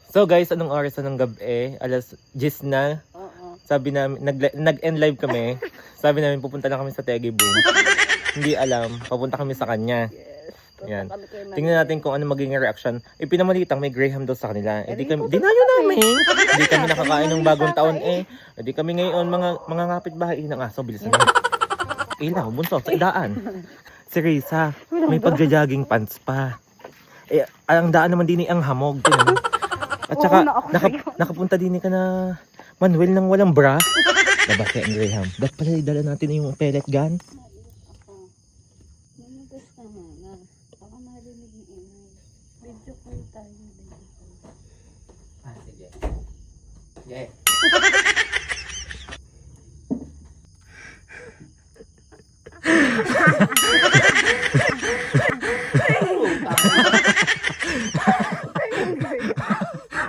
So guys, anong oras na ng gabi? Alas 10 na. Sabi namin, nag-end live kami. Sabi namin, pupunta lang kami sa Tegi Boom. Hindi alam, papunta kami sa kanya. Yan. Tingnan natin kung ano magiging reaction. Pinamalitang may Graham daw sa kanila. Di kami, dinayo namin. Hindi kami nakakain ng bagong taon eh. Di kami ngayon, mga ngapit-bahay ng aso, bilisan na. Ilaw, bunso, sa idaan. Si Risa, may pagja-jogging pants pa. Ang daan naman din ang hamog. At saka, nakapunta din ka na Manuel nang walang bra. Diba si Graham? Dapat pala idala natin yung pellet gun. Namagas ka na. Baka marinig ni Inay. Video call tayo. Sige. Yeah.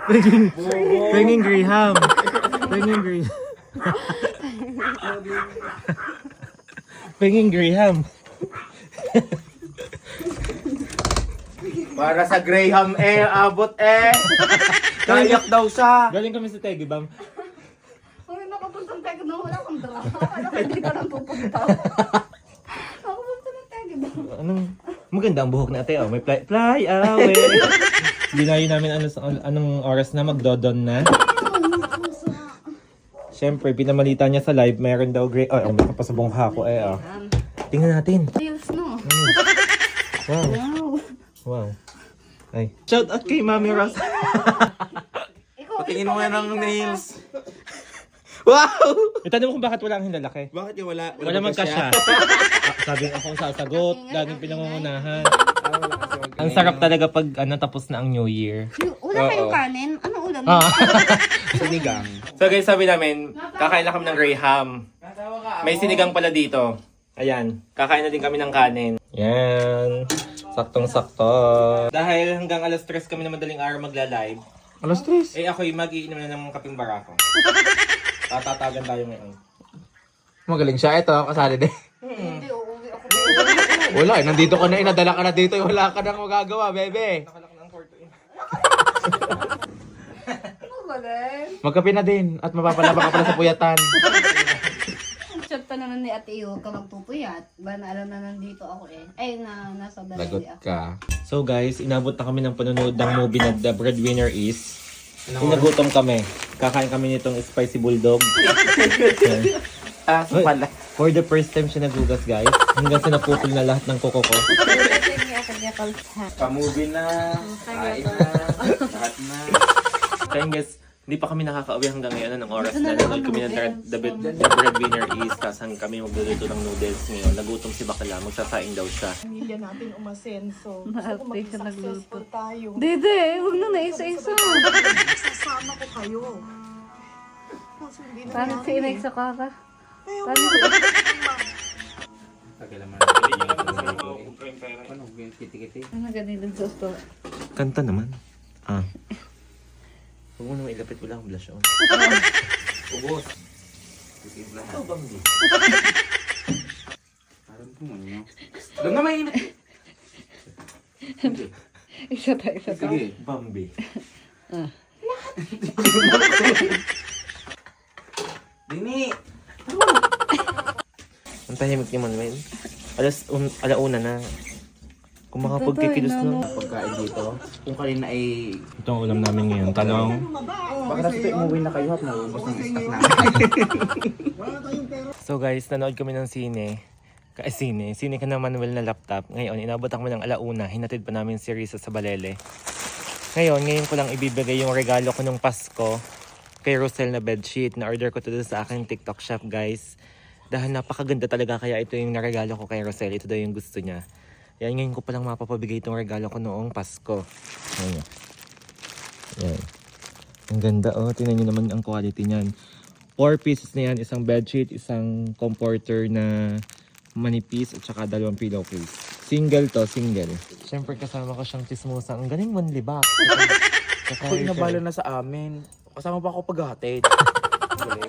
Penging Graham. Penging Graham. Penging Graham. Para sa Graham abot Kayak daw siya. Galing kami sa Tegi Bam. Uy, nakapuntang tayo na wala kang drama. Ano kaya di ka lang pupunta? Nakapunta ng tayo ba? Anong maganda ang buhok na ate, oh. May fly away. Dinayo namin anong oras na magdodon na. Siyempre, pinamalita niya sa live, meron daw may kapasabong hako oh. Tingnan natin. Reels, no? Wow. Wow. Ay. Shout out kay Mami Ross. Patingin mo nga ng nails. Wow! Itanong mo kung bakit wala ang hinlalaki. Bakit yung wala? Wala magkasya. Sabi akong sasagot, laging pinangungunahan. Ang sarap talaga pag tapos na ang New Year. Wala kayong kanin? Anong ulam? Sinigang. So guys, sabi namin, kakain lang kami ng Graham. May sinigang pala dito. Ayan, kakain na din kami ng kanin. Yan, saktong-sakto. Dahil hanggang alas 3 kami na madaling araw magla-live. Alas 3. Ako'y mag-iinom na ng kaping barako. Tatatagan tayo ngayon. Magaling siya. Ito, kasali din. Hindi, uuwi ako. Wala, nandito ka na nadala ka na dito. Wala ka nang magagawa, bebe. Nakalak ng kwarto eh. Magaling. Magkape na din at mapapalaba ka pala sa puyatan. Chat pa naman ni Ate Iyo ka magpupuyat. Ba na alam na nandito ako eh. Ay, nasa Lagot balay ako. ka. So guys, inabot na kami ng panonood ng movie na The Breadwinner Is. Inagutom kami. Kakain kami nitong spicy bulldog. Yan. Pala. For the first time siya nagugas guys. Hanggang sinaputol na lahat ng kuko ko. Pa-movie na. Kain na. Lahat na. Kaya guys, hindi pa kami nakakauwi hanggang ngayon. Anong oras na nanood kami ng The Breadwinner Is. Tapos kami magluluto ng noodles ngayon. Nagutom si Bakla. Magsasaing daw siya. Pamilya natin umasenso. Gusto ko Maarte maging siya nagluto. successful tayo. Dede, huwag na isa-isa. Sasama ko kayo. Kasi hindi na Parang si Inay sa kaka. Ayaw Parang mo. ano ganito sa store. Kanta naman. Huwag mo naman ilapit. Wala akong blush on. Ubos. Ito bang di? Parang pumunyo. Doon na mainit. Isa tayo. Sige. Bambi. Dini. Ang tahimik ni Manuel. Alauna na. Kung makapagkikilos na. Pagkain dito. Kung kanina ay... Ito ang ulam namin ngayon. Talong. Baka nasa umuwi na kayo at naubos ng stock namin. So guys, nanood kami ng sine. Sine ka na Manuel na laptop. Ngayon, inabot ako ng alauna. Hinatid pa namin si Risa sa Balele. Ngayon ko lang ibibigay yung regalo ko nung Pasko kay Rosel na bedsheet. Na-order ko to doon sa aking TikTok shop guys. Dahil napakaganda talaga kaya ito yung naregalo ko kay Rosel. Ito daw yung gusto niya. Yan, ngayon ko palang mapapabigay itong regalo ko noong Pasko. Ayan. Yan. Ang ganda oh. Tingnan nyo naman ang quality niyan. 4 pieces na yan. Isang bedsheet, isang comforter na manipis at saka 2 pillowcase. Single to, single. Siyempre kasama ko siyang chismosa. Ang galing manlibak. Ako inabala na sa amin. Kasama pa ako paghahatid. Galing.